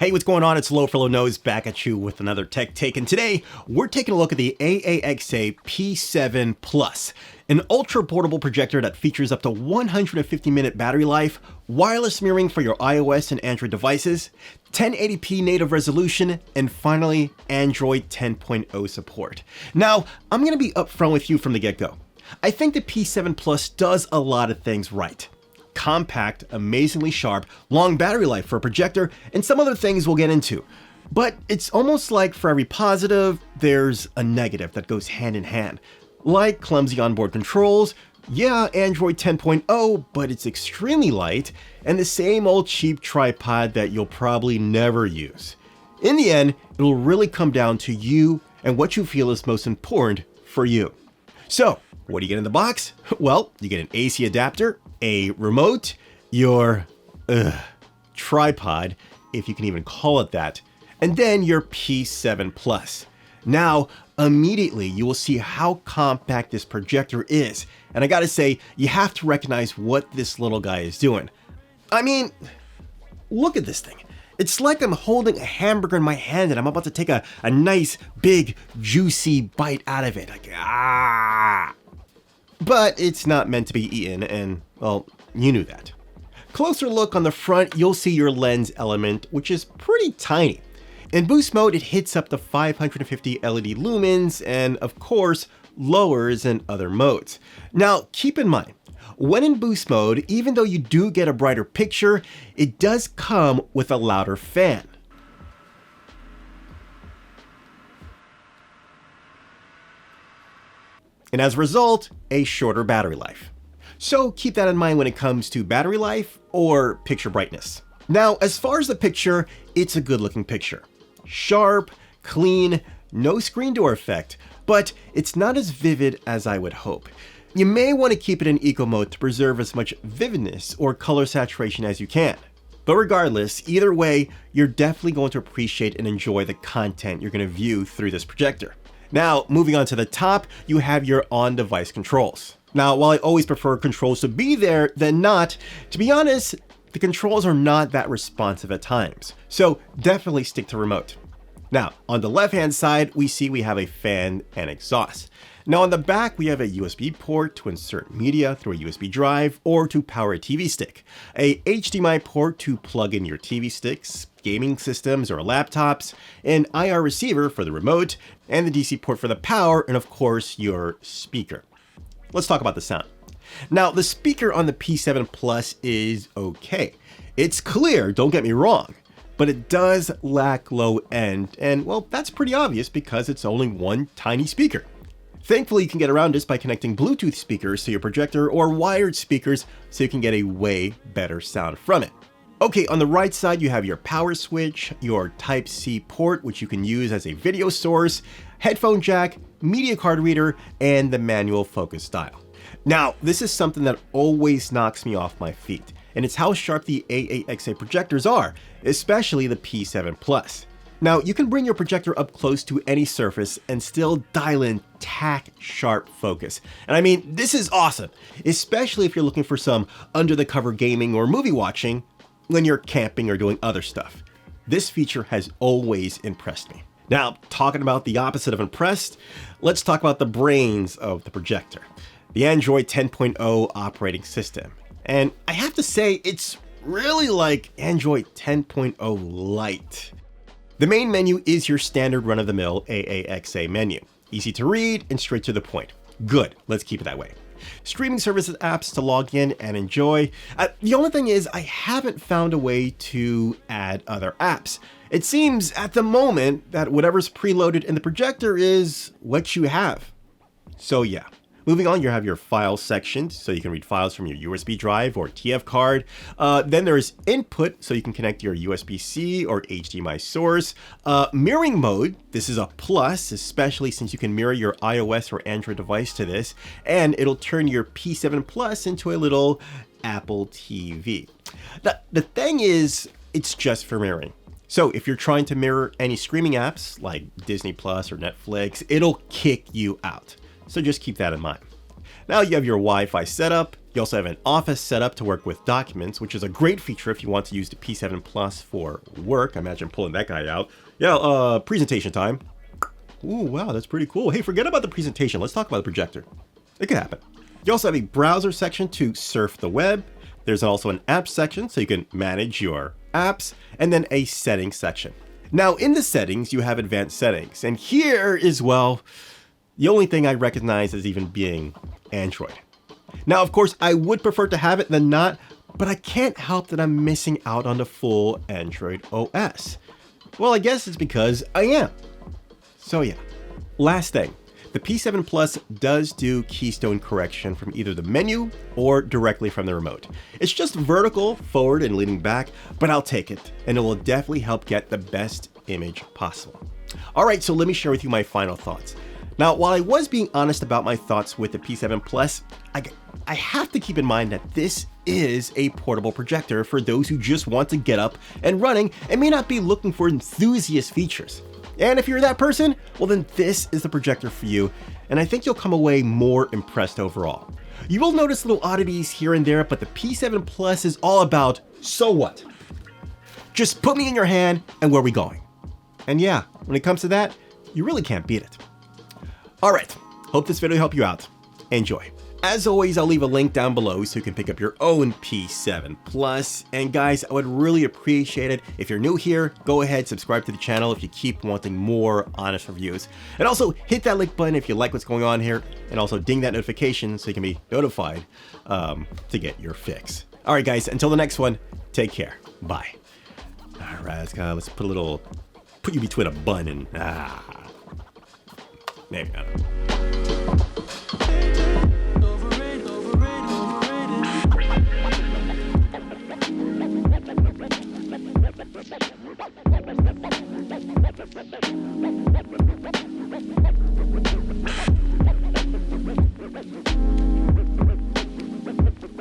Hey, what's going on? It's Low for Low Nose back at you with another tech take, and today we're taking a look at the AAXA P7 Plus, an ultra portable projector that features up to 150-minute battery life, wireless mirroring for your iOS and Android devices, 1080p native resolution, and finally, Android 10.0 support. Now, I'm going to be upfront with you from the get-go. I think the P7 Plus does a lot of things right. Compact, amazingly sharp, long battery life for a projector, and some other things we'll get into. But it's almost like for every positive, there's a negative that goes hand in hand. Like clumsy onboard controls, yeah, Android 10.0, but it's extremely light, and the same old cheap tripod that you'll probably never use. In the end, it'll really come down to you and what you feel is most important for you. So, what do you get in the box? Well, you get an AC adapter, a remote, your tripod, if you can even call it that, and then your P7 Plus. Now, immediately you will see how compact this projector is, and I gotta say, you have to recognize what this little guy is doing. I mean, look at this thing. It's like I'm holding a hamburger in my hand and I'm about to take a nice, big, juicy bite out of it. Like, But it's not meant to be eaten, and, well, you knew that. Closer look on the front, you'll see your lens element, which is pretty tiny. In boost mode, it hits up to 550 LED lumens and, of course, lowers in other modes. Now, keep in mind, when in boost mode, even though you do get a brighter picture, it does come with a louder fan. And as a result, a shorter battery life. So keep that in mind when it comes to battery life or picture brightness. Now, as far as the picture, it's a good looking picture. Sharp, clean, no screen door effect, but it's not as vivid as I would hope. You may want to keep it in eco mode to preserve as much vividness or color saturation as you can. But regardless, either way, you're definitely going to appreciate and enjoy the content you're going to view through this projector. Now, moving on to the top, you have your on-device controls. Now, while I always prefer controls to be there than not, to be honest, the controls are not that responsive at times. So definitely stick to remote. Now, on the left-hand side, we have a fan and exhaust. Now on the back, we have a USB port to insert media through a USB drive or to power a TV stick, a HDMI port to plug in your TV sticks, gaming systems or laptops, an IR receiver for the remote, and the DC port for the power, and of course your speaker. Let's talk about the sound. Now the speaker on the P7 Plus is okay. It's clear, don't get me wrong, but it does lack low end, and well, that's pretty obvious because it's only one tiny speaker. Thankfully, you can get around this by connecting Bluetooth speakers to your projector or wired speakers so you can get a way better sound from it. Okay, on the right side, you have your power switch, your Type-C port, which you can use as a video source, headphone jack, media card reader, and the manual focus dial. Now, this is something that always knocks me off my feet, and it's how sharp the AAXA projectors are, especially the P7 Plus. Now, you can bring your projector up close to any surface and still dial in tack sharp focus. And I mean, this is awesome, especially if you're looking for some under the cover gaming or movie watching when you're camping or doing other stuff. This feature has always impressed me. Now, talking about the opposite of impressed, let's talk about the brains of the projector, the Android 10.0 operating system. And I have to say, it's really like Android 10.0 Lite. The main menu is your standard run-of-the-mill AAXA menu. Easy to read and straight to the point. Good, let's keep it that way. Streaming services apps to log in and enjoy. The only thing is I haven't found a way to add other apps. It seems at the moment that whatever's preloaded in the projector is what you have. So yeah. Moving on, you have your files section, so you can read files from your USB drive or TF card. Then there's input, so you can connect your USB-C or HDMI source. Mirroring mode, this is a plus, especially since you can mirror your iOS or Android device to this, and it'll turn your P7 Plus into a little Apple TV. The thing is, it's just for mirroring. So if you're trying to mirror any streaming apps like Disney Plus or Netflix, it'll kick you out. So just keep that in mind. Now you have your Wi-Fi setup. You also have an office setup to work with documents, which is a great feature if you want to use the P7 Plus for work. Imagine pulling that guy out. Yeah, presentation time. Ooh, wow, that's pretty cool. Hey, forget about the presentation. Let's talk about the projector. It could happen. You also have a browser section to surf the web. There's also an app section so you can manage your apps, and then a settings section. Now in the settings, you have advanced settings, and here is, well, the only thing I recognize as even being Android. Now, of course, I would prefer to have it than not, but I can't help that I'm missing out on the full Android OS. Well, I guess it's because I am. So yeah, last thing. The P7 Plus does do keystone correction from either the menu or directly from the remote. It's just vertical, forward, and leaning back, but I'll take it, and it will definitely help get the best image possible. All right, so let me share with you my final thoughts. Now, while I was being honest about my thoughts with the P7 Plus, I have to keep in mind that this is a portable projector for those who just want to get up and running and may not be looking for enthusiast features. And if you're that person, well then this is the projector for you, and I think you'll come away more impressed overall. You will notice little oddities here and there, but the P7 Plus is all about, so what? Just put me in your hand and where are we going? And yeah, when it comes to that, you really can't beat it. All right, hope this video helped you out. Enjoy. As always, I'll leave a link down below so you can pick up your own P7 Plus. And guys, I would really appreciate it if you're new here, go ahead, subscribe to the channel if you keep wanting more honest reviews. And also hit that like button if you like what's going on here, and also ding that notification so you can be notified to get your fix. All right, guys, until the next one, take care. Bye. All right, let's put you between a bun and, maybe, I don't know. Overrated.